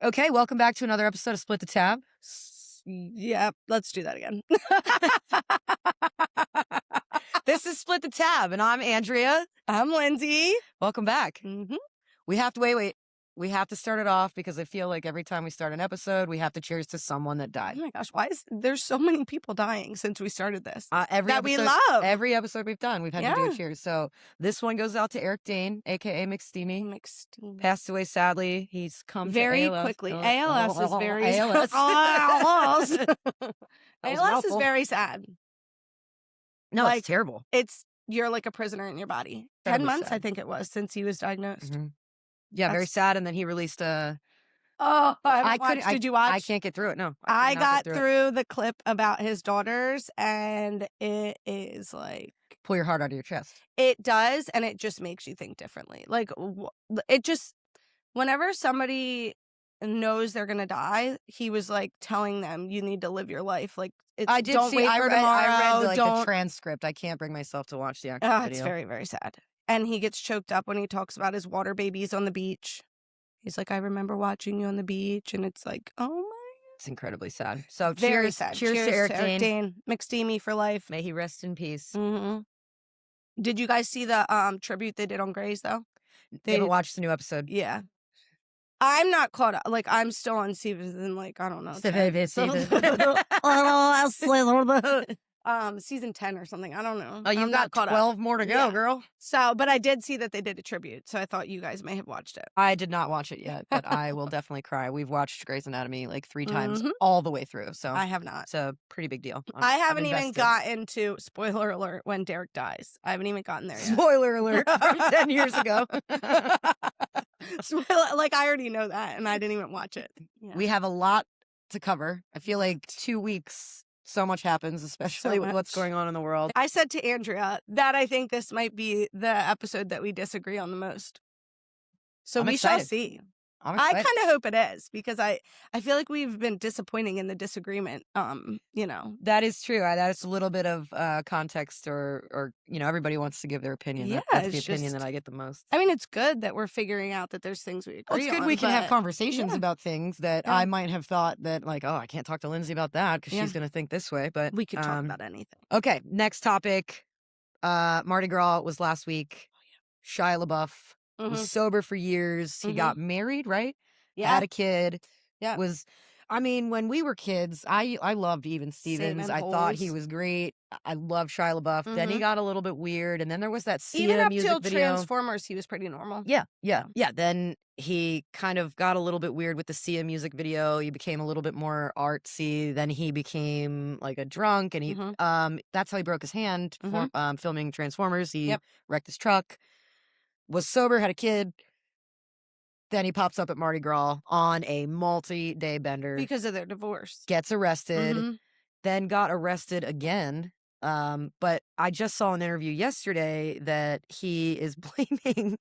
Okay, welcome back to another episode of Split the Tab. Yeah, let's do that again. This is Split the Tab, and I'm Andrea. I'm Lindsay. Welcome back. Mm-hmm. We have to wait. We have to start it off because I feel like every time we start an episode, we have to cheers to someone that died. Oh my gosh, why is there's so many people dying since we started this? Every that episode, we love. Every episode we've done, we've had to do Yeah. a cheers. So this one goes out to Eric Dane, aka McSteamy. McSteamy. Passed away sadly. He's come very to ALS. quickly. ALS is very ALS. ALS. That was ALS is mouthful. very sad. No, Like, it's terrible. You're like a prisoner in your body. 10 Incredibly months, sad. I think it was, since he was diagnosed. Mhm. Yeah, very sad. And then he released a. Oh, I couldn't. Did you watch? I can't get through it. No, I could not got get it. through the clip about his daughters, and it is like Pull your heart out of your chest. it does, and it just makes you think differently. Like it just whenever somebody knows they're gonna die, he was like telling them, "You need to live your life." Like I did don't see. wait I for read, tomorrow. I read like don't. the transcript. I can't bring myself to watch the actual video. It's very, very sad. And he gets choked up when he talks about his water babies on the beach. He's like, "I remember watching you on the beach," and it's like, oh my. It's incredibly sad. So Very cheers, sad. Cheers to Eric Dane. McSteamy for life. May he rest in peace. Mm-hmm. Did you guys see the tribute they did on Grey's though? They haven't watched the new episode. Yeah. I'm not caught up. Like I'm still on season like I don't know. 10. Season 10 or something. I don't know. Oh, you've got 12 more to go, girl. So, but I did see that they did a tribute, so I thought you guys may have watched it. I did not watch it yet, but I will definitely cry. We've watched Grey's Anatomy like 3 times all the way through, so I have not. It's a pretty big deal. I haven't even gotten to spoiler alert when Derek dies. I haven't even gotten there yet. Spoiler alert from 10 years ago. Spoiler, like I already know that, and I didn't even watch it. Yeah. We have a lot to cover. I feel like 2 weeks. So much happens, especially with what's going on in the world. I said to Andrea that I think this might be the episode that we disagree on the most. So we shall see. I kind of hope it is because I feel like we've been disappointing in the disagreement. That is true. That's a little bit of context, or everybody wants to give their opinion. Yeah, that's the opinion that I get the most. I mean, it's good that we're figuring out that there's things we agree on. It's good we can have conversations about things that I might have thought that like, oh, I can't talk to Lindsay about that because she's going to think this way. But we could talk about anything. Okay, next topic. Mardi Gras was last week. Shia LaBeouf. Was sober for years. He got married, right? Yeah. Had a kid. Yeah. When we were kids, I loved Even Stevens. I thought he was great. I loved Shia LaBeouf. Then he got a little bit weird. And then there was that Sia even up music till video. Transformers, he was pretty normal. Yeah. Then he kind of got a little bit weird with the Sia music video. He became a little bit more artsy. Then he became like a drunk. And he that's how he broke his hand filming Transformers. He wrecked his truck. Was sober, had a kid. Then he pops up at Mardi Gras on a multi-day bender. Because of their divorce. Gets arrested. Then got arrested again. But I just saw an interview yesterday that he is blaming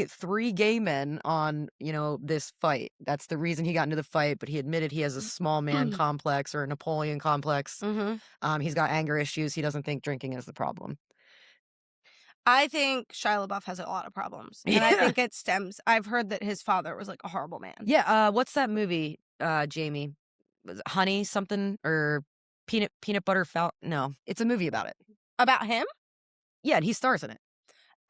3 gay men on, this fight. That's the reason he got into the fight. But he admitted he has a small man complex or a Napoleon complex. He's got anger issues. He doesn't think drinking is the problem. I think Shia LaBeouf has a lot of problems. And I think it stems. I've heard that his father was like a horrible man. Yeah. What's that movie, Jamie? Was it Honey something or Peanut Butter No, it's a movie about it. About him? Yeah, and he stars in it.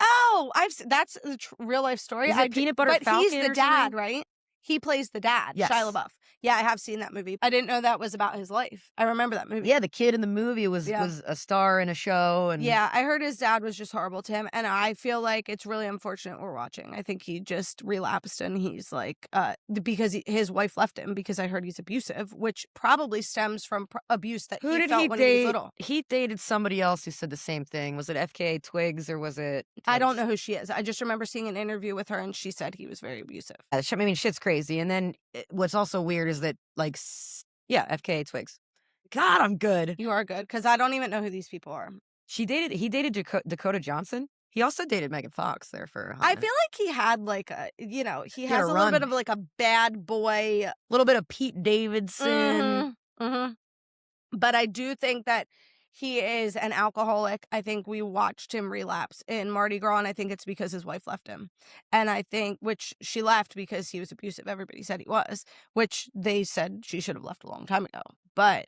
Oh, that's a real life story. Is it Peanut Butter Falcon? But he's the dad, right? He plays the dad, yes. Shia LaBeouf. Yeah, I have seen that movie. I didn't know that was about his life. I remember that movie. Yeah, the kid in the movie was a star in a show. And yeah, I heard his dad was just horrible to him. And I feel like it's really unfortunate we're watching. I think he just relapsed and he's like, because his wife left him because I heard he's abusive, which probably stems from abuse that he felt when he was little. He dated somebody else who said the same thing. Was it FKA Twigs or was it? I don't know who she is. I just remember seeing an interview with her and she said he was very abusive. I mean, shit's crazy. And then what's also weird is that, like, FKA Twigs. God, I'm good. You are good because I don't even know who these people are. He dated Dakota Johnson. He also dated Megan Fox there for a I feel like he had like he has a little bit of like a bad boy. A little bit of Pete Davidson. But I do think that he is an alcoholic. I think we watched him relapse in Mardi Gras, and I think it's because his wife left him. And I think, which she left because he was abusive. Everybody said he was, which they said she should have left a long time ago. But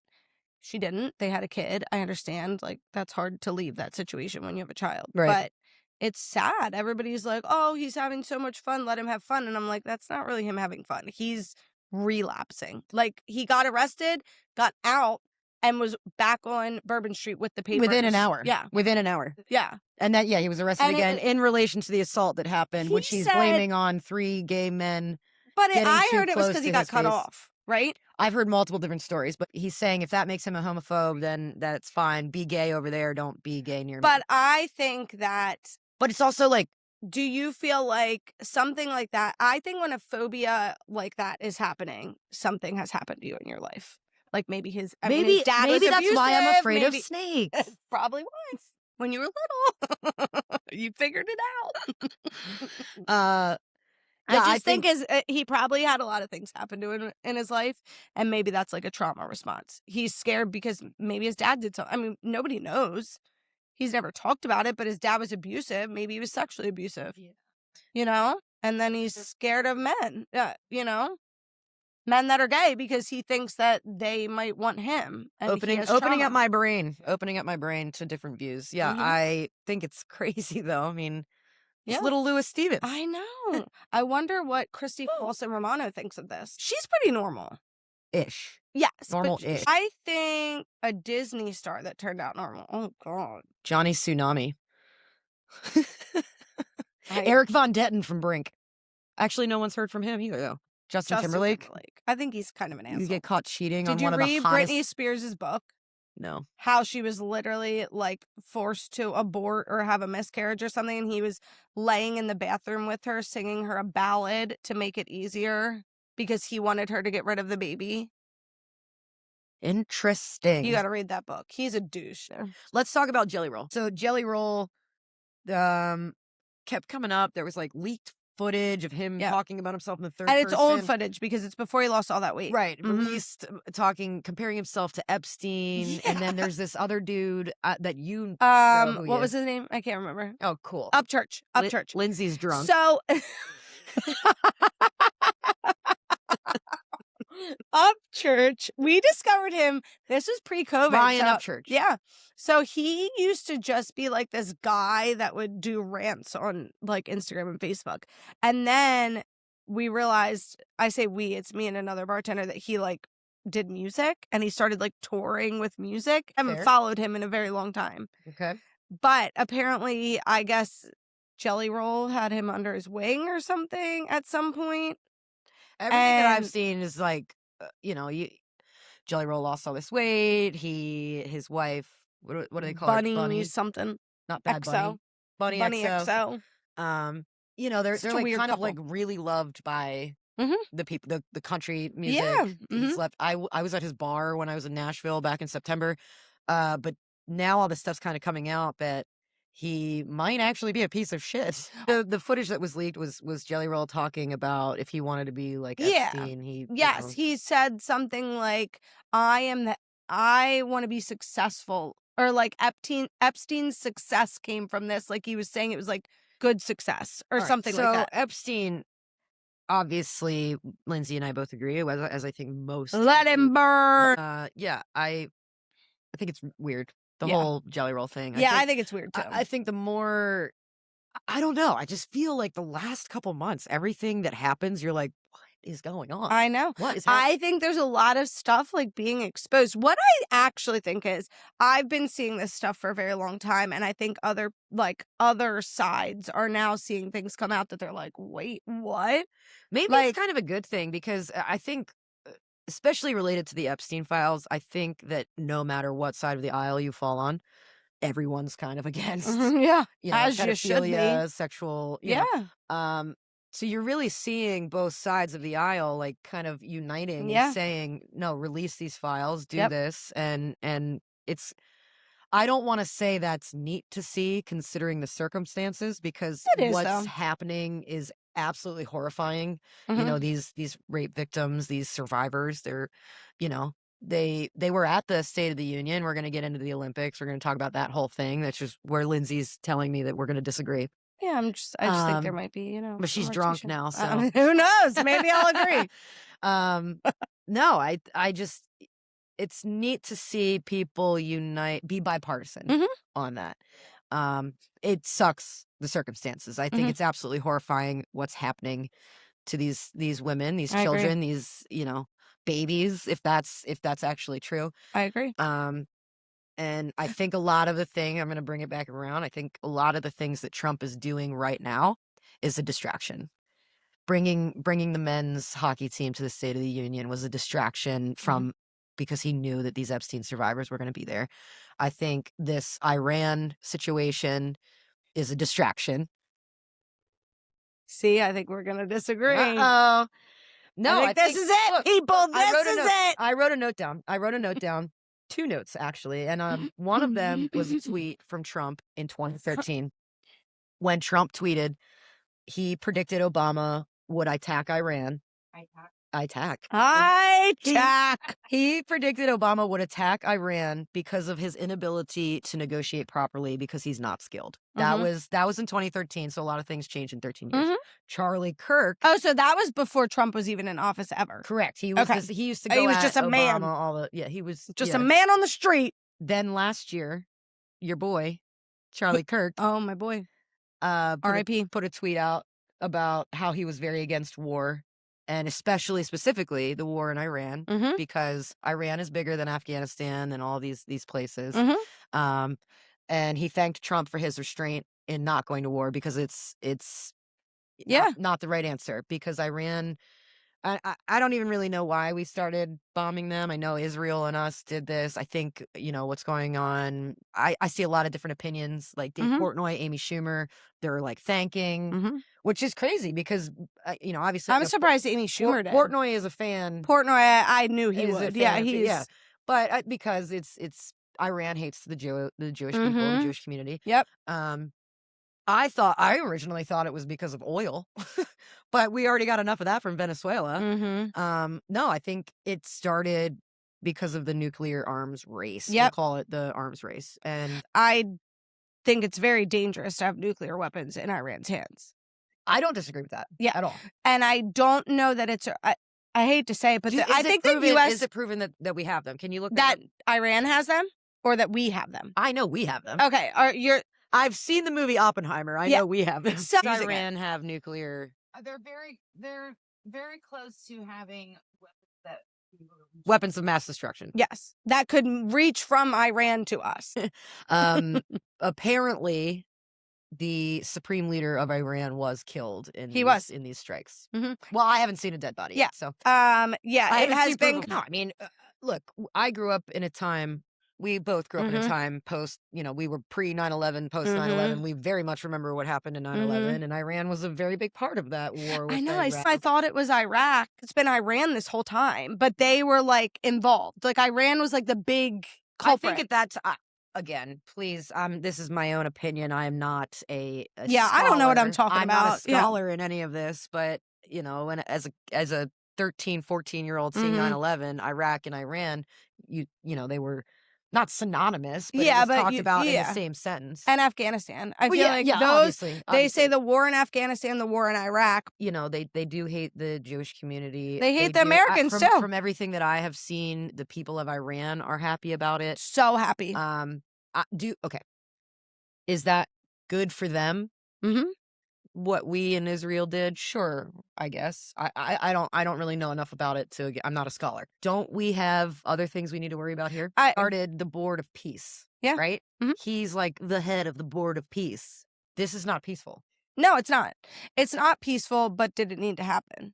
she didn't. They had a kid. I understand. Like, that's hard to leave that situation when you have a child. Right. But it's sad. Everybody's like, oh, he's having so much fun. Let him have fun. And I'm like, that's not really him having fun. He's relapsing. Like, he got arrested, got out, and was back on Bourbon Street with the papers. Within an hour. Yeah. Within an hour. Yeah. And that, he was arrested again in relation to the assault that happened, which he's blaming on 3 gay men. But I heard it was because he got cut off, right? I've heard multiple different stories, but he's saying if that makes him a homophobe, then that's fine. Be gay over there. Don't be gay near me. But I think that... But it's also like... Do you feel like something like that? I think when a phobia like that is happening, something has happened to you in your life. Like maybe his dad was abusive. That's why I'm afraid of snakes. Probably was. When you were little. You figured it out. I think he probably had a lot of things happen to him in his life, and maybe that's like a trauma response. He's scared because maybe his dad did something. I mean, nobody knows. He's never talked about it, but his dad was abusive. Maybe he was sexually abusive. Yeah. You know? And then he's scared of men, you know? Men that are gay because he thinks that they might want him. And opening up my brain to different views. Yeah, I think it's crazy, though. I mean, it's little Louis Stevens. I know. I wonder what Christy Paulson Romano thinks of this. She's pretty normal. Ish. Yes. Normal-ish. I think a Disney star that turned out normal. Oh, God. Johnny Tsunami. Eric Von Detten from Brink. Actually, no one's heard from him either, though. Justin Timberlake. I think he's kind of an asshole. You get caught cheating on one of the hottest... Did you read Britney Spears' book? No. How she was literally, like, forced to abort or have a miscarriage or something, and he was laying in the bathroom with her, singing her a ballad to make it easier because he wanted her to get rid of the baby. Interesting. You got to read that book. He's a douche. Let's talk about Jelly Roll. So Jelly Roll kept coming up. There was like leaked footage of him talking about himself in the third person. And it's old footage because it's before he lost all that weight. Right. Released comparing himself to Epstein. Yeah. And then there's this other dude that you know what was his name? I can't remember. Oh, cool. Upchurch. Lindsay's drunk. So... Upchurch. We discovered him. This was pre-COVID. Ryan Upchurch. Yeah. So he used to just be like this guy that would do rants on like Instagram and Facebook. And then we realized, I say we, it's me and another bartender, that he like did music and he started like touring with music. I haven't followed him in a very long time. Okay. But apparently, I guess Jelly Roll had him under his wing or something at some point. Everything that I've seen is like, Jelly Roll lost all this weight. His wife, what do they call her? Bunny something. Not Bad XO. Bunny. Bunny XO. They're like kind of like really loved by the people, the country music. Yeah. He's left. I was at his bar when I was in Nashville back in September. But now all this stuff's kind of coming out that he might actually be a piece of shit. The footage that was leaked was Jelly Roll talking about if he wanted to be like Epstein. He said something like, I want to be successful, or like Epstein's success came from this. Like he was saying it was like good success or something like that. So Epstein, obviously, Lindsay and I both agree, as I think most. Let him burn. I think it's weird. The whole Jelly Roll thing. I think it's weird too. I think the more, I don't know. I just feel like the last couple months, everything that happens, you're like, what is going on? I know. What is happening? I think there's a lot of stuff like being exposed. What I actually think is, I've been seeing this stuff for a very long time, and I think other sides are now seeing things come out that they're like, wait, what? Maybe it's kind of a good thing, because I think, especially related to the Epstein files, I think that no matter what side of the aisle you fall on, everyone's kind of against. As you should be. Sexual. So you're really seeing both sides of the aisle like kind of uniting and saying, no, release these files, do this, and it's. I don't want to say that's neat to see considering the circumstances, because what's happening is absolutely horrifying. These rape victims, these survivors, they're, they were at the State of the Union. We're going to get into the Olympics. We're going to talk about that whole thing. That's just where Lindsay's telling me that we're going to disagree. Yeah, I just think there might be, but she's drunk now, so who knows? Maybe I'll agree. No, I just, it's neat to see people unite, be bipartisan on that. It sucks, the circumstances. I think it's absolutely horrifying what's happening to these women, these children, these, babies, if that's actually true. I agree. And I think a lot of the thing, I'm going to bring it back around, I think a lot of the things that Trump is doing right now is a distraction. Bringing the men's hockey team to the State of the Union was a distraction from, because he knew that these Epstein survivors were going to be there. I think this Iran situation is a distraction. See, I think we're going to disagree. Uh-oh. No, I think this is it, people. This is it. I wrote a note down. 2 notes, actually. And one of them was a tweet from Trump in 2013. When Trump tweeted, he predicted Obama would attack Iran. He predicted Obama would attack Iran because of his inability to negotiate properly, because he's not skilled. That was in 2013, so a lot of things changed in 13 years. Charlie Kirk. Oh, so that was before Trump was even in office ever. Correct. He was he used to go he was just a Obama, man. He was just a man on the street. Then last year, your boy, Charlie Kirk. Oh, my boy. R.I.P. Put a tweet out about how he was very against war, and specifically the war in Iran, because Iran is bigger than Afghanistan and all these places. And he thanked Trump for his restraint in not going to war, because it's not the right answer, because Iran, I don't even really know why we started bombing them. I know Israel and us did this. I think, what's going on. I see a lot of different opinions, like Dave Portnoy, Amy Schumer. They're like thanking, which is crazy because, obviously. I'm surprised Amy Schumer did. Portnoy is a fan. Portnoy, I knew he would. Yeah, but because it's Iran hates the Jewish people, the Jewish community. Yep. I originally thought it was because of oil, but we already got enough of that from Venezuela. No, I think it started because of the nuclear arms race. Yep. We call it the arms race. And I think it's very dangerous to have nuclear weapons in Iran's hands. I don't disagree with that at all. And I don't know that it's, I hate to say it, but I think the U.S. Is it proven that we have them? Can you look that Iran has them, or that we have them? I know we have them. Okay. I've seen the movie Oppenheimer. I know we have them. So does Iran have nuclear? They're very close to having weapons of mass destruction. Yes, that could reach from Iran to us. Apparently, the supreme leader of Iran was killed in these strikes. Well, I haven't seen a dead body yet, so it has been. No, I mean, look, I grew up in a time. We both grew up in a time post, we were pre 9/11, post 9/11. We very much remember what happened in 9/11, and Iran was a very big part of that war. I know. I thought it was Iraq. It's been Iran this whole time, but they were like involved. Like Iran was like the big culprit. I think that's again, please. This is my own opinion. I am not a I scholar. don't know what I'm talking about. I'm not a scholar in any of this, but when as a 13, 14-year-old seeing 9/11, Iraq and Iran, they were not synonymous, but it was talked about in the same sentence. And Afghanistan. I feel like those, they say the war in Afghanistan, the war in Iraq. They do hate the Jewish community. They hate the Americans too. From everything that I have seen, the people of Iran are happy about it. So happy. Okay. Is that good for them? What we in Israel did, sure, I guess. I don't really know enough about it I'm not a scholar. Don't we have other things we need to worry about here? I started the Board of Peace. Yeah. Right? He's like the head of the Board of Peace. This is not peaceful. No, it's not. It's not peaceful, but did it need to happen?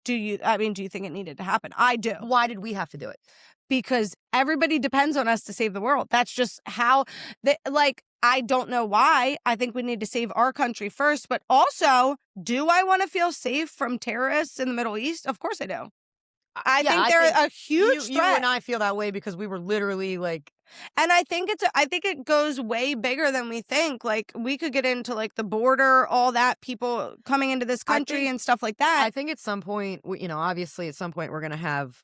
Do you think it needed to happen? I do. Why did we have to do it? Because everybody depends on us to save the world. That's just how I don't know why. I think we need to save our country first, but also, do I want to feel safe from terrorists in the Middle East? Of course I do. I think they're a huge threat. You and I feel that way because we were literally like, and I think it goes way bigger than we think. Like we could get into like the border, all that, people coming into this country and stuff like that. I think at some point, obviously at some point we're going to have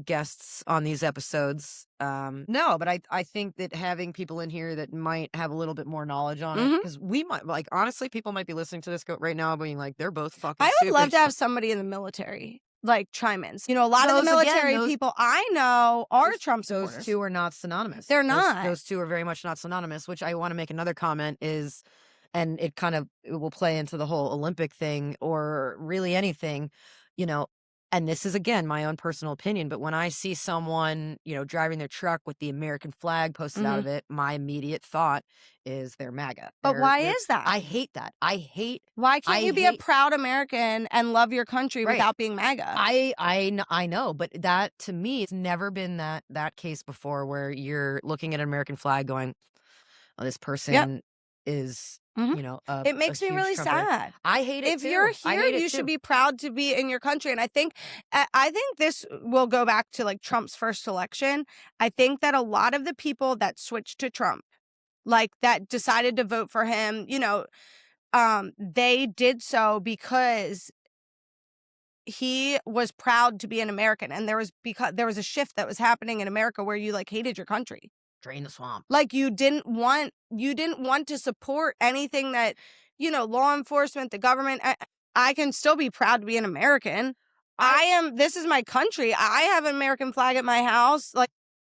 guests on these episodes. No, but I think that having people in here that might have a little bit more knowledge on it, because we might, like, honestly, people might be listening to this right now being like, they're both fucking I would stupid. love to have somebody in the military like chime in. A lot of the military people I know are Trump supporters. Those two are not synonymous. They're not. Those two are very much not synonymous, which I want to make another comment is, and it will play into the whole Olympic thing or really anything, and this is, again, my own personal opinion, but when I see someone, driving their truck with the American flag posted out of it, my immediate thought is they're MAGA. But why is that? I hate that. Why can't you be a proud American and love your country without being MAGA? I know, but that, to me, it's never been that case before where you're looking at an American flag going, oh, this person is... it makes me really sad. I hate it. If you're here, you should be proud to be in your country. And I think this will go back to like Trump's first election. I think that a lot of the people that switched to Trump, like that decided to vote for him, they did so because he was proud to be an American, and there was a shift that was happening in America where you like hated your country. Drain the swamp. Like you didn't want to support anything that, law enforcement, the government. I can still be proud to be an American. This is my country. I have an American flag at my house. Like,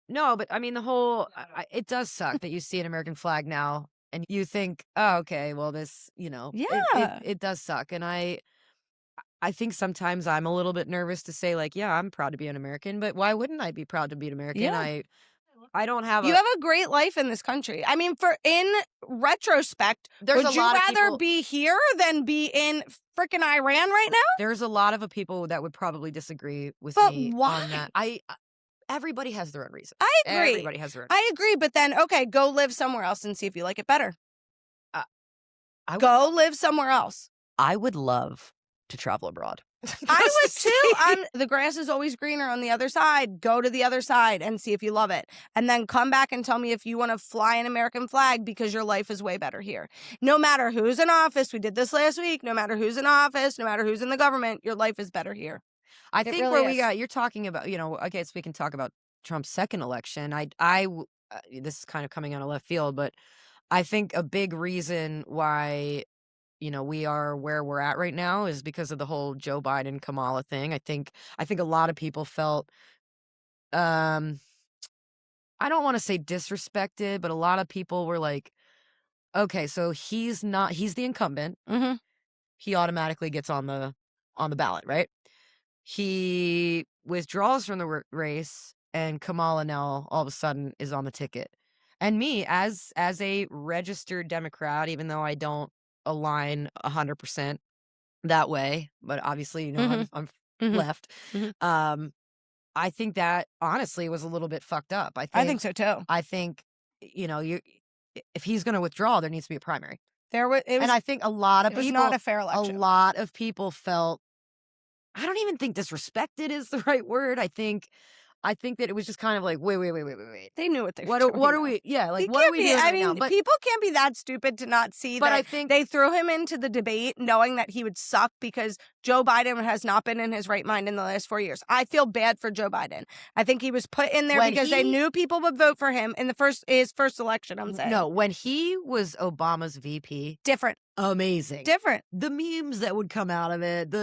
no, but I mean, the whole, it does suck that you see an American flag now and you think, oh, okay, well, this, it does suck. And I think sometimes I'm a little bit nervous to say, like, yeah, I'm proud to be an American, but why wouldn't I be proud to be an American? Yeah. I don't have You have a great life in this country. I mean, in retrospect, would you rather be here than be in freaking Iran right now? There's a lot of people that would probably disagree with me on that. Everybody has their own reason. I agree. Everybody has their own reason. I agree, but then, okay, go live somewhere else and see if you like it better. Go live somewhere else. I would love to travel abroad. I would too. The grass is always greener on the other side. Go to the other side and see if you love it. And then come back and tell me if you want to fly an American flag because your life is way better here. No matter who's in office, we did this last week, no matter who's in office, no matter who's in the government, your life is better here. I think really you're talking about, okay, so we can talk about Trump's second election. This is kind of coming out of left field, but I think a big reason why we are where we're at right now is because of the whole Joe Biden Kamala thing. I think a lot of people felt, I don't want to say disrespected, but a lot of people were like, okay, so he's the incumbent. Mm-hmm. He automatically gets on the ballot, right? He withdraws from the race, and Kamala now all of a sudden is on the ticket. And me, as a registered Democrat, even though I don't align 100% that way, but obviously, I'm left. Mm-hmm. I think that honestly was a little bit fucked up. I think so too. I think, if he's going to withdraw, there needs to be a primary. And I think a lot of people, not a fair election. A lot of people felt, I don't even think disrespected is the right word. I think that it was just kind of like, wait. They knew what they were doing. What are we? Yeah, like what are we doing right now? But people can't be that stupid to not see that. I think they threw him into the debate knowing that he would suck because Joe Biden has not been in his right mind in the last 4 years. I feel bad for Joe Biden. I think he was put in there because they knew people would vote for him in his first election. I'm saying no, when he was Obama's VP, different. Amazing. Different. The memes that would come out of it.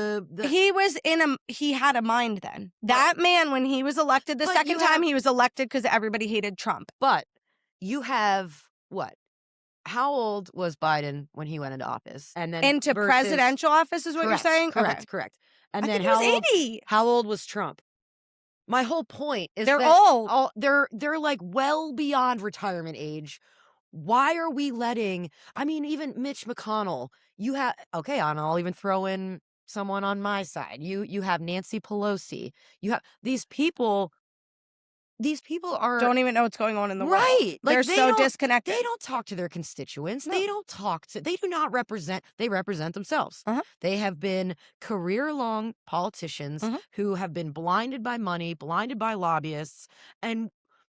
He had a mind then. That man, when he was elected the second time, he was elected because everybody hated Trump. But you have what? How old was Biden when he went into office? And then into presidential office is what you're saying? Correct. And then he was 80. How old was Trump? My whole point is they're old. They're like well beyond retirement age. Why are we letting, even Mitch McConnell, I'll even throw in someone on my side. You have Nancy Pelosi. You have these people don't even know what's going on in the world. Right. Like, they're so disconnected. They don't talk to their constituents. No. They do not represent, they represent themselves. Uh-huh. They have been career-long politicians who have been blinded by money, blinded by lobbyists. And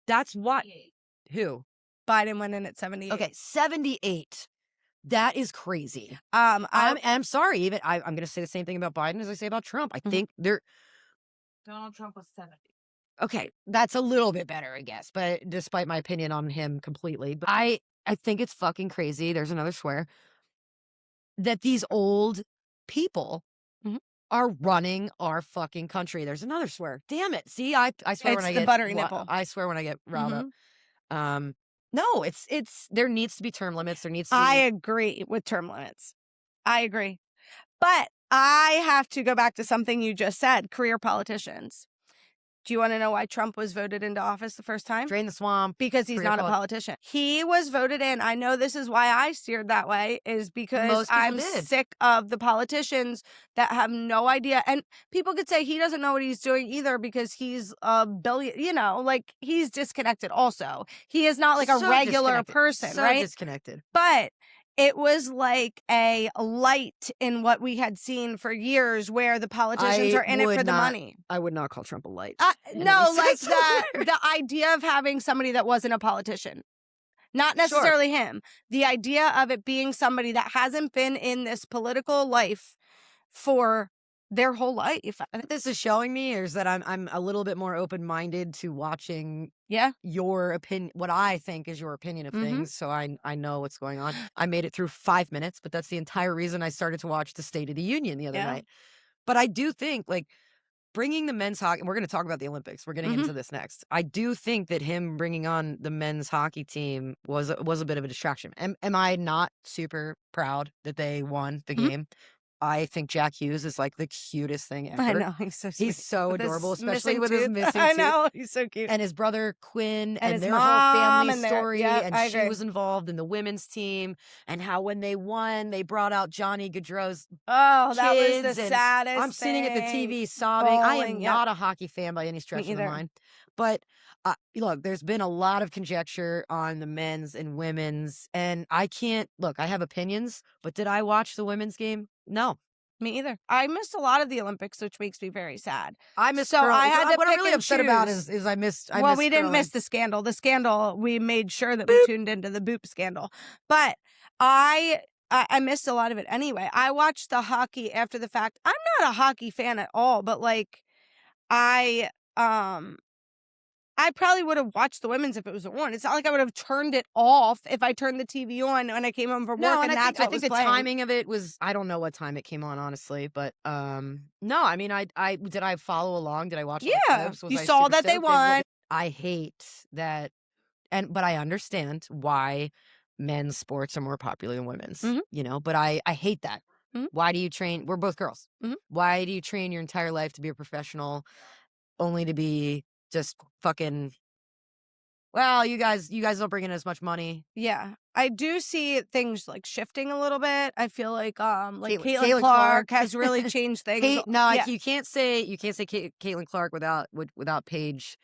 that's what, who? Biden went in at 78. Okay, 78. That is crazy. I'm sorry. Even I'm going to say the same thing about Biden as I say about Trump. I think Donald Trump was 70. Okay, that's a little bit better, I guess, but despite my opinion on him completely. But I think it's fucking crazy. There's another swear. That these old people Mhm. are running our fucking country. There's another swear. Damn it. See, I swear when It's I the get buttery nipple. I swear when I get riled up. Mhm. No, it's there needs to be term limits. There needs to be. I agree with term limits. I agree. But I have to go back to something you just said, career politicians. Do you want to know why Trump was voted into office the first time? Drain the swamp. Because he's not a politician. He was voted in. I know this is why I steered that way, is because Most people I'm did. sick of the politicians that have no idea. And people could say he doesn't know what he's doing either because he's a billion, like he's disconnected also. He is not like a regular person, right? Disconnected. But it was like a light in what we had seen for years where the politicians are in it for the money. I would not call Trump a light. No, like the idea of having somebody that wasn't a politician. Not necessarily him. The idea of it being somebody that hasn't been in this political life for their whole life. What this is showing me is that I'm a little bit more open-minded to watching your opinion, what I think is your opinion of things, so I know what's going on. I made it through 5 minutes, but that's the entire reason I started to watch the State of the Union the other night. But I do think, like, bringing the men's hockey, and we're going to talk about the Olympics. We're getting into this next. I do think that him bringing on the men's hockey team was a bit of a distraction. Am I not super proud that they won the game? I think Jack Hughes is like the cutest thing ever. I know, he's so sweet. He's so adorable, especially with his his missing tooth. I know, he's so cute. And his brother Quinn and his their mom whole family and story. And I she agree. was involved in the women's team, and how when they won, they brought out Johnny Gaudreau's that was kids, the and saddest I'm sitting at the thing. TV sobbing. I am Bawling, not a hockey fan by any stretch of the mind. But look, there's been a lot of conjecture on the men's and women's, and I can't look. I have opinions, but did I watch the women's game? No. Me either. I missed a lot of the Olympics, which makes me very sad. I missed. So I had to what pick I'm really and upset choose. about is I missed. Well, we didn't miss the scandal. The scandal, we made sure that we tuned into the Boop scandal. But I missed a lot of it anyway. I watched the hockey after the fact. I'm not a hockey fan at all, but like I probably would have watched the women's if it was on. It's not like I would have turned it off if I turned the TV on when I came home from work. I think the playing. timing of it was, I don't know what time it came on, honestly, but no, I mean, I did I follow along? Did I watch? Yeah, you saw that they won. I hate that, but I understand why men's sports are more popular than women's. But I hate that. Why do you train? We're both girls. Why do you train your entire life to be a professional, only to be just fucking, well, you guys don't bring in as much money. Yeah. I do see things like shifting a little bit. I feel like Caitlin Clark has really changed things. You can't say Caitlin Clark without Paige.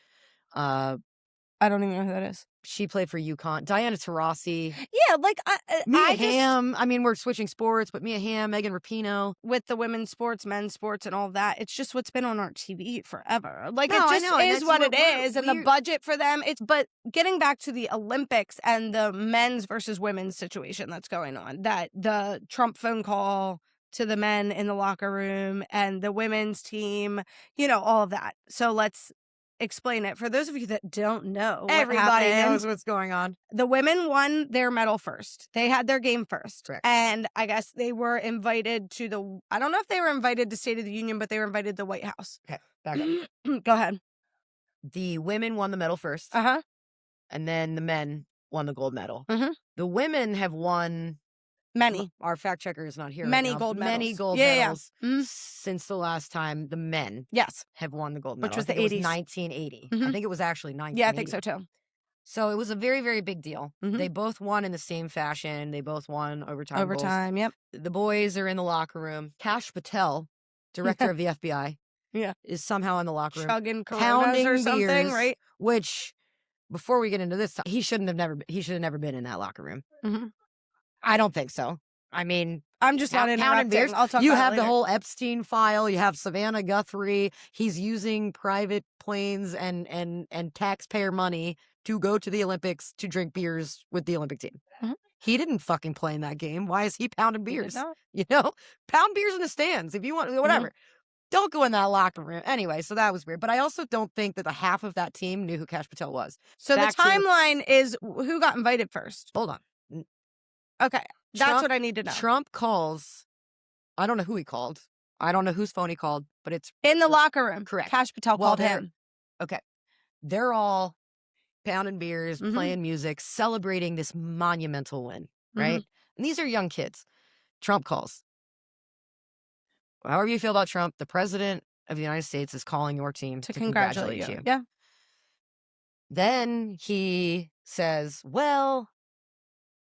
I don't even know who that is. She played for UConn. Diana Taurasi. Yeah, like Mia Hamm. I mean, we're switching sports, but Mia Hamm, Megan Rapinoe. With the women's sports, men's sports, and all of that, it's just what's been on our TV forever. Like, it just is what it is, and the budget for them. But getting back to the Olympics and the men's versus women's situation that's going on, that the Trump phone call to the men in the locker room and the women's team, all of that. So let's explain it for those of you that don't know. Everybody knows what's going on. The women won their medal first. They had their game first. Correct. And I guess they were invited to I don't know if they were invited to State of the Union, but they were invited to the White House. Okay, back up. Go ahead. The women won the medal first. And then the men won the gold medal. The women have won many. Our fact checker is not here. Many right now. gold medals. Many gold medals since the last time the men have won the gold medal. Which was the 80s. It was 1980. I think it was actually 1980. Yeah, I think so too. So it was a very, very big deal. They both won in the same fashion. They both won overtime. Overtime, goals. Yep. The boys are in the locker room. Kash Patel, director of the FBI, is somehow in the locker room. Chugging Coronas or something, beers, right? Which, before we get into this, he should have never been in that locker room. I don't think so. I mean, I'm just not interrupting. I'll talk you about have it the later. whole Epstein file. You have Savannah Guthrie. He's using private planes and taxpayer money to go to the Olympics to drink beers with the Olympic team. He didn't fucking play in that game. Why is he pounding beers? Pound beers in the stands if you want, whatever. Don't go in that locker room. Anyway, so that was weird. But I also don't think that the half of that team knew who Cash Patel was. So the timeline is who got invited first. Hold on. Okay. That's what I need to know. Trump calls. I don't know who he called. I don't know whose phone he called, but it's in the locker room. Correct. Cash Patel called him. Okay. They're all pounding beers, playing music, celebrating this monumental win, right? And these are young kids. Trump calls. However you feel about Trump, the president of the United States is calling your team to congratulate you. Yeah. Then he says, well,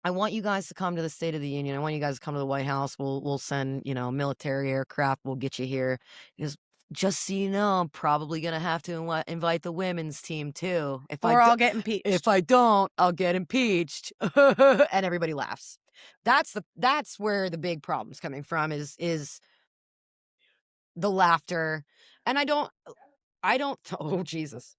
I want you guys to come to the State of the Union. I want you guys to come to the White House. We'll send, military aircraft. We'll get you here. He goes, just so you know, I'm probably going to have to invite the women's team too. I'll get impeached. If I don't, I'll get impeached. And everybody laughs. That's where the big problem's coming from is the laughter. And I don't, oh, Jesus.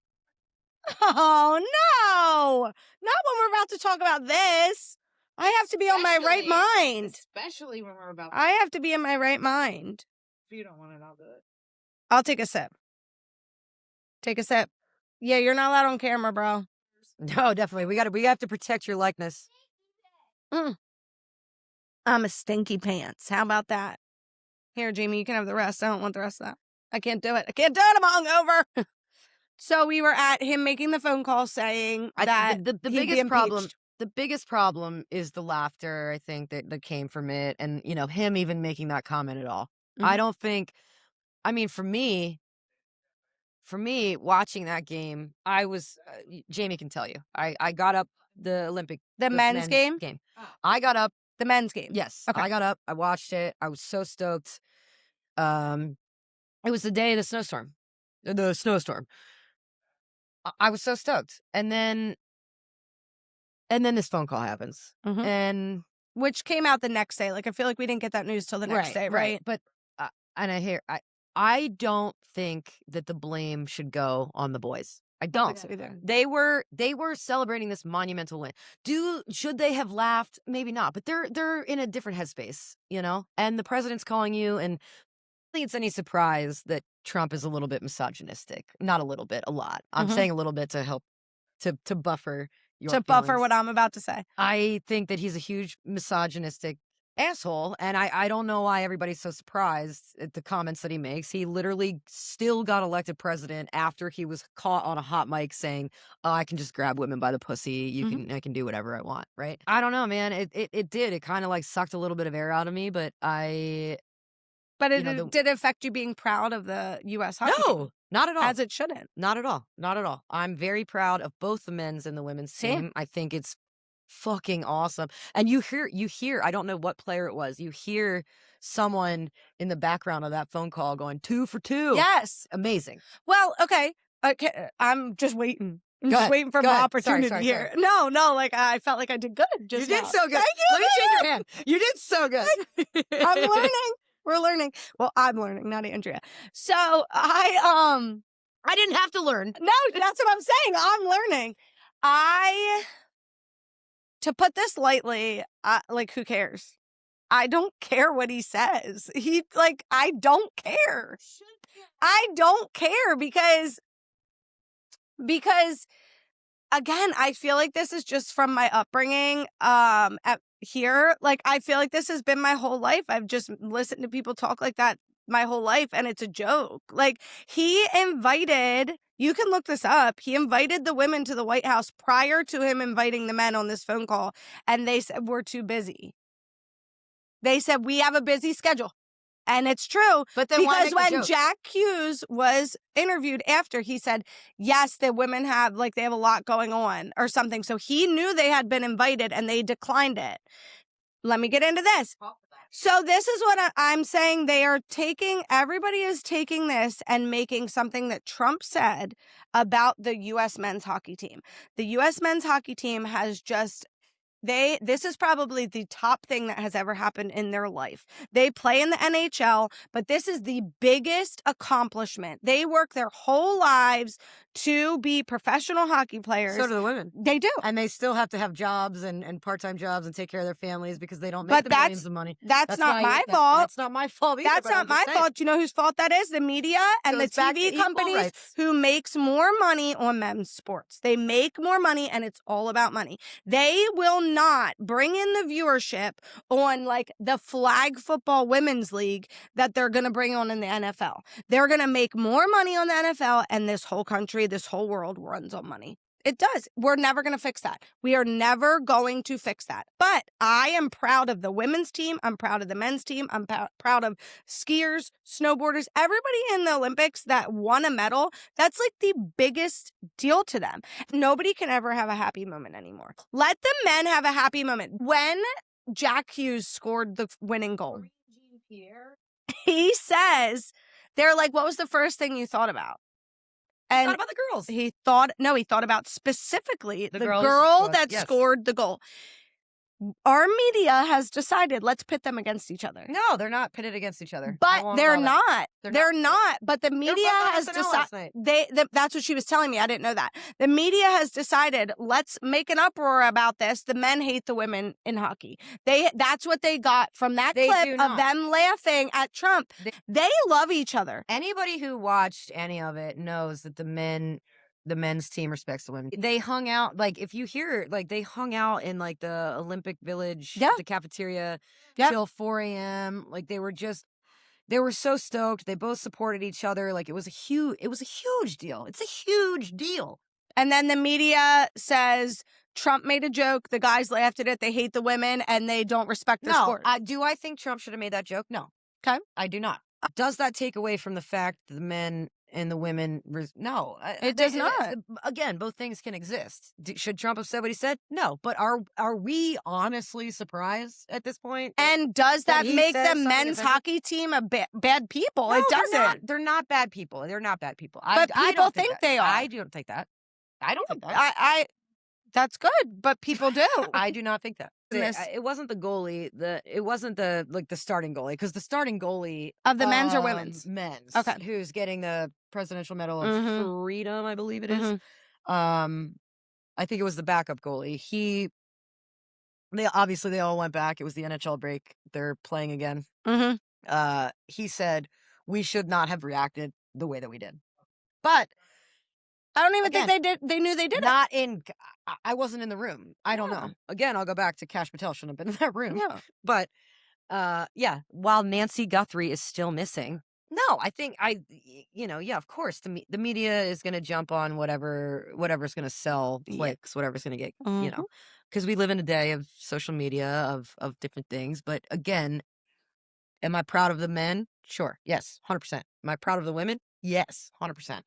Oh, no. Not when we're about to talk about this. I have to be on my right mind. Especially when we're about I have to be in my right mind. If you don't want it, I'll do it. I'll take a sip. Take a sip. Yeah, you're not allowed on camera, bro. No, definitely. We have to protect your likeness. I'm a stinky pants. How about that? Here, Jamie, you can have the rest. I don't want the rest of that. I can't do it. I'm hungover. So we were at him making the phone call saying that the biggest problem is the laughter, I think, that came from it. And, him even making that comment at all. I don't think, for me, watching that game, I was, Jamie can tell you, I got up the men's game? I got up. The men's game? Yes. Okay. I got up. I watched it. I was so stoked. It was the day of the snowstorm. I was so stoked. And then this phone call happens. And which came out the next day. Like, I feel like we didn't get that news till the next day, right? But I don't think that the blame should go on the boys. I don't. So either. They were celebrating this monumental win. Should they have laughed? Maybe not. But they're in a different headspace, And the president's calling you, and I don't think it's any surprise that Trump is a little bit misogynistic. Not a little bit, a lot. I'm saying a little bit to help to buffer your feelings. Buffer what I'm about to say. I think that he's a huge misogynistic asshole, and I don't know why everybody's so surprised at the comments that he makes. He literally still got elected president after he was caught on a hot mic saying, "Oh, I can just grab women by the pussy. I can do whatever I want." Right? I don't know, man. It did. It kind of like sucked a little bit of air out of me, but did it affect you being proud of the U.S. hockey team? No, not at all. As it shouldn't. Not at all. Not at all. I'm very proud of both the men's and the women's team. I think it's fucking awesome. And you hear, I don't know what player it was. You hear someone in the background of that phone call going 2 for 2. Yes. Amazing. Well, okay. I'm just waiting. I'm just waiting for my opportunity here. Sorry. No, like I felt like I did good. You did so good. Let me shake your hand. You did so good. I'm learning. We're learning. Well, I'm learning, not Andrea. So I didn't have to learn. No, that's what I'm saying. I'm learning. To put this lightly, who cares? I don't care what he says. I don't care. I don't care because again, I feel like this is just from my upbringing here. Like, I feel like this has been my whole life. I've just listened to people talk like that my whole life, and it's a joke. Like, he invited, you can look this up, he invited the women to the White House prior to him inviting the men on this phone call, and they said, we're too busy. They said, we have a busy schedule. And it's true, but then because when Jack Hughes was interviewed after, he said, yes, the women have, they have a lot going on or something. So he knew they had been invited and they declined it. Let me get into this. So this is what I'm saying. Everybody is taking this and making something that Trump said about the U.S. men's hockey team. The U.S. men's hockey team has just, This is probably the top thing that has ever happened in their life. They play in the NHL, but this is the biggest accomplishment. They work their whole lives to be professional hockey players. So do the women. They do. And they still have to have jobs and part-time jobs and take care of their families because they don't make the millions of money. That's not my fault. That's not my fault either. That's not my fault. Do you know whose fault that is? The media and the TV companies who makes more money on men's sports. They make more money, and it's all about money. They will not bring in the viewership on like the flag football women's league that they're going to bring on in the NFL. They're going to make more money on the NFL, and this whole country, this whole world runs on money. It does. We're never going to fix that. We are never going to fix that. But I am proud of the women's team. I'm proud of the men's team. I'm proud of skiers, snowboarders, everybody in the Olympics that won a medal. That's like the biggest deal to them. Nobody can ever have a happy moment anymore. Let the men have a happy moment. When Jack Hughes scored the winning goal, he says, they're like, what was the first thing you thought about? And thought about the girls. He thought about specifically the girl that scored the goal. Our media has decided, let's pit them against each other. No, they're not pitted against each other. But they're not. They're not. But the media has decided. That's what she was telling me. I didn't know that. The media has decided, let's make an uproar about this. The men hate the women in hockey. That's what they got from that clip of them laughing at Trump. They love each other. Anybody who watched any of it knows that the men's team respects the women. They hung out, like, if you hear, like, they hung out in, like, the Olympic Village, the cafeteria, till 4 a.m. Like, they were so stoked. They both supported each other. Like, it was a huge deal. It's a huge deal. And then the media says Trump made a joke. The guys laughed at it. They hate the women, and they don't respect the sport. Do I think Trump should have made that joke? No. Okay. I do not. Does that take away from the fact that the men and the women? No, it does not. Again, both things can exist. Should Trump have said what he said? No, but are we honestly surprised at this point? And does that make the men's hockey team bad people? No, it doesn't. They're not bad people. They're not bad people. But people think they are. I don't think that. I don't think that. That's good, but people do. I do not think that. It wasn't the goalie. It wasn't the starting goalie, because the starting goalie of the men's or women's? Men's. Okay. Who's getting the Presidential Medal of Freedom, I believe it is. I think it was the backup goalie. They all went back. It was the NHL break. They're playing again. He said we should not have reacted the way that we did, but I don't even think they did. They knew they did it. I wasn't in the room. I don't know. Again, I'll go back to Kash Patel. Shouldn't have been in that room. Yeah. But while Nancy Guthrie is still missing, no, I think of course the media is going to jump on whatever's going to sell clicks, whatever's going to get, because we live in a day of social media, of different things. But again, am I proud of the men? Sure. Yes. 100%. Am I proud of the women? Yes. 100%.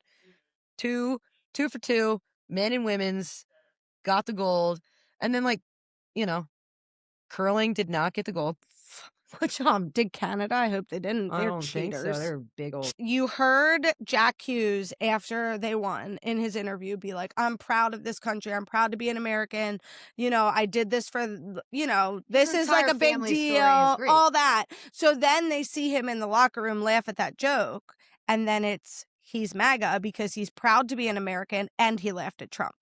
Two for two, men and women's, got the gold. And then, curling did not get the gold. Which did Canada? I hope they didn't. They're cheaters. Think so. They're big old. You heard Jack Hughes after they won in his interview be like, "I'm proud of this country. I'm proud to be an American. I did this for this is like a big deal. All that." So then they see him in the locker room laugh at that joke, and then he's MAGA because he's proud to be an American and he laughed at Trump.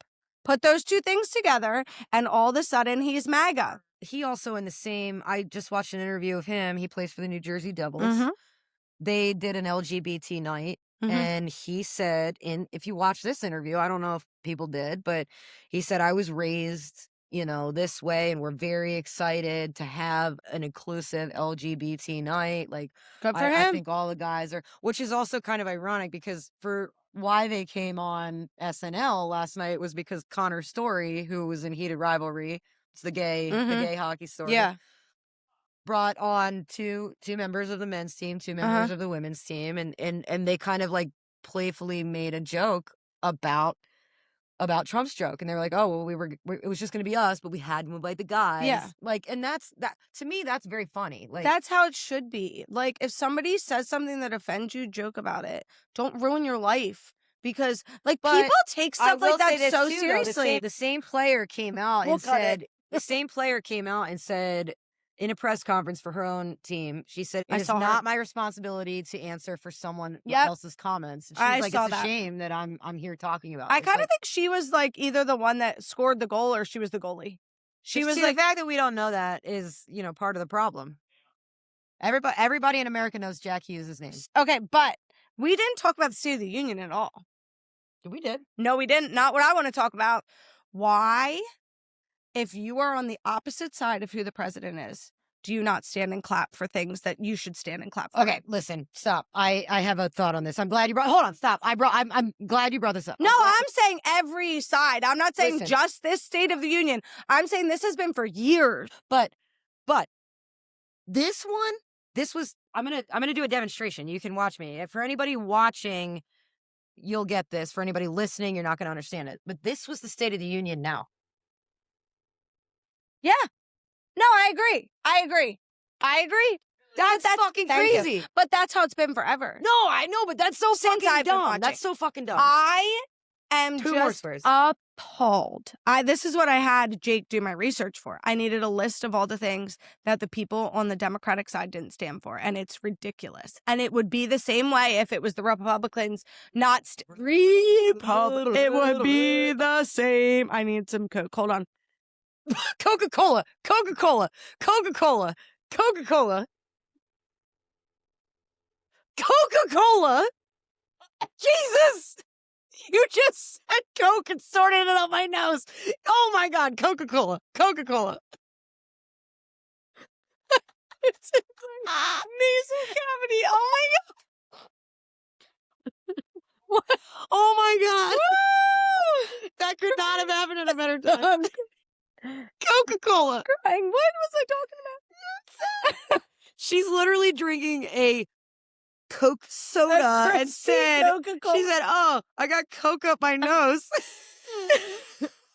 Put those two things together, and all of a sudden he's MAGA. He also I just watched an interview of him. He plays for the New Jersey Devils. They did an LGBT night, and he said, if you watch this interview, I don't know if people did, but he said, I was raised, this way, and we're very excited to have an inclusive LGBT night. Like, good for him. I think all the guys are, which is also kind of ironic, because for why they came on SNL last night was because Connor Story, who was in Heated Rivalry, it's the gay hockey story, brought on two members of the men's team, two members of the women's team, and they kind of like playfully made a joke about Trump's joke, and they were like, "Oh, well, it was just going to be us, but we had to invite the guys." Yeah, and that to me, that's very funny. Like, that's how it should be. Like, if somebody says something that offends you, joke about it. Don't ruin your life, because people take stuff like that so seriously. The same player came out and said, The same player came out and said in a press conference for her own team, she said, I "It is saw her. not my responsibility to answer for someone Yep. else's comments." And she I was like, saw "It's a that. shame that I'm here talking about." I It's kind of like, think she was like either the one that scored the goal or she was the goalie. She was see, like, the fact that we don't know that is, you know, part of the problem. Everybody in America knows Jack Hughes' name. okay, but we didn't talk about the State of the Union at all. We did. No, we didn't. Not what I want to talk about. Why, if you are on the opposite side of who the president is, do you not stand and clap for things that you should stand and clap for? Okay, listen, stop. I have a thought on this. I'm glad you brought. Hold on, stop. I'm glad you brought this up. No, I'm saying every side. I'm not saying Listen. just this State of the Union. I'm saying this has been for years. But this one, this was. I'm gonna do a demonstration. You can watch me. For anybody watching, you'll get this. For anybody listening, you're not gonna understand it. But this was the State of the Union now. Yeah. No, I agree. That's fucking thank you. crazy. But that's how it's been forever. No, I know, but that's so Since fucking I've been dumb. watching. That's so fucking dumb. I am Two more just Spurs. appalled. This is what I had Jake do my research for. I needed a list of all the things that the people on the Democratic side didn't stand for, and it's ridiculous. And it would be the same way if it was the Republicans not it would be the same. I need some Coke. Hold on. Coca-Cola. Jesus! You just said Coke and snorted it up my nose. Oh my God, Coca-Cola. It's nasal cavity. Oh my God. What? Oh my God. That could not have happened at a better time. Coca-Cola. Crying. What was I talking about? She's literally drinking a Coke soda and said, Coca-Cola. she said, "Oh, I got Coke up my nose."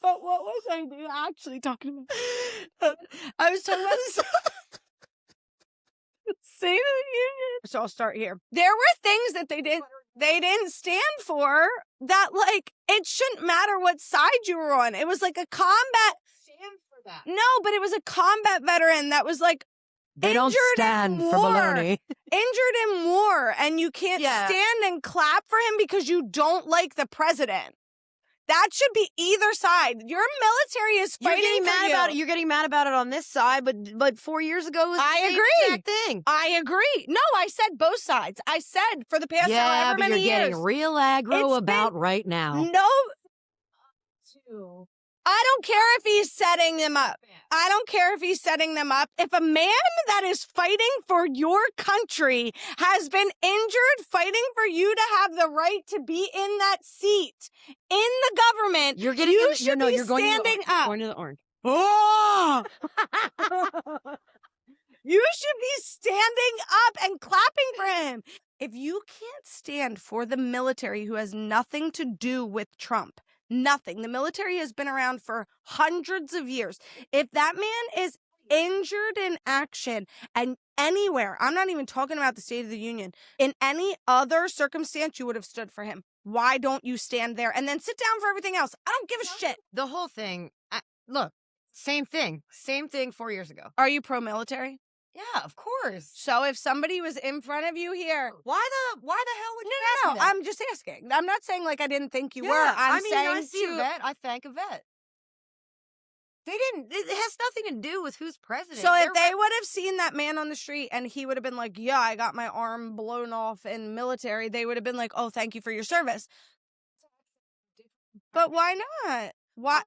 But what was I actually talking about? I was talking about this State of the Union. So I'll start here. There were things that they didn't stand for that, like, it shouldn't matter what side you were on. It was like a combat. Stand for that. No, but it was a combat veteran that was like They don't stand for baloney. Injured in war, and you can't stand and clap for him because you don't like the president. That should be either side. Your military is fighting You're getting mad you. about it. You're getting mad about it on this side, but 4 years ago it was the same exact thing. I agree. No, I said both sides. I said for the past however but many you're years. getting real aggro It's about right now. No, Too. I don't care if he's setting them up. I don't care if he's setting them up. If a man that is fighting for your country has been injured fighting for you to have the right to be in that seat in the government, You're getting you should be you're going standing up. Going to the orange. Oh! You should be standing up and clapping for him. If you can't stand for the military who has nothing to do with Trump, nothing. The military has been around for hundreds of years. If that man is injured in action and anywhere, I'm not even talking about the State of the Union, in any other circumstance, you would have stood for him. Why don't you stand there and then sit down for everything else? I don't give a shit. The whole thing, look, same thing 4 years ago. Are you pro-military? Yeah, of course. So if somebody was in front of you here, Why the hell would you ask no, me that? I'm just asking. I'm not saying like I didn't think you were. I I'm mean, saying I see a vet. I thank a vet. They didn't. It has nothing to do with who's president. So if they would have seen that man on the street and he would have been like, "Yeah, I got my arm blown off in military," they would have been like, "Oh, thank you for your service." But why not? Why?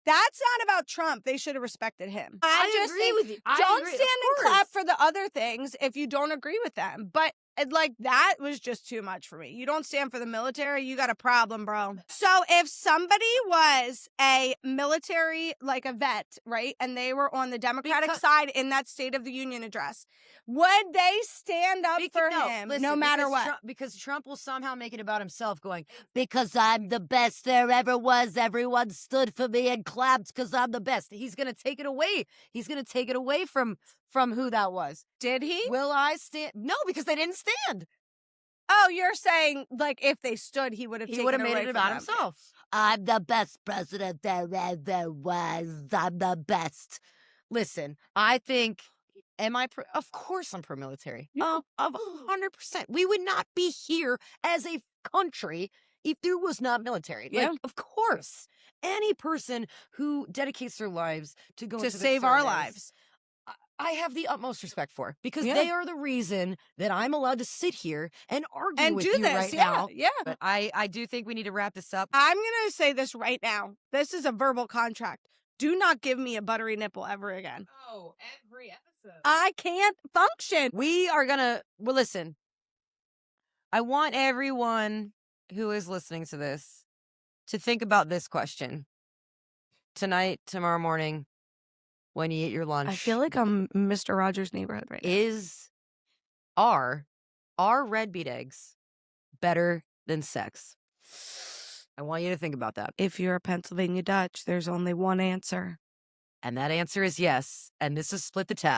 That's not about Trump. They should have respected him. I just agree think with you. I don't agree, stand of and clap course. for the other things if you don't agree with them. But like that was just too much for me. You don't stand for the military, you got a problem, bro. So if somebody was a military, like a vet, right, and they were on the Democratic side in that State of the Union address, would they stand up for him no matter what? Because Trump will somehow make it about himself, going, "Because I'm the best there ever was. Everyone stood for me and clapped because I'm the best." He's gonna take it away. He's gonna take it away from who that was. Did he? Will I stand? No, because they didn't stand. Oh, you're saying, like, if they stood, he would have He would have taken made away it from about them. himself. I'm the best president there ever was. I'm the best. Listen, I think, of course I'm pro-military. Yeah. Of 100%. We would not be here as a country if there was not military. Yeah. Like, of course. Any person who dedicates their lives to go To into the save our service, lives. I have the utmost respect for, because Yeah. they are the reason that I'm allowed to sit here and argue And with do you this, right yeah, now. yeah. But I do think we need to wrap this up. I'm gonna say this right now. This is a verbal contract. Do not give me a buttery nipple ever again. Oh, every episode. I can't function. We are gonna, well, listen, I want everyone who is listening to this to think about this question tonight, tomorrow morning, when you eat your lunch. I feel like I'm Mr. Rogers' Neighborhood right now. Are red beet eggs better than sex? I want you to think about that. If you're a Pennsylvania Dutch, there's only one answer. And that answer is yes. And this is Split the Tab.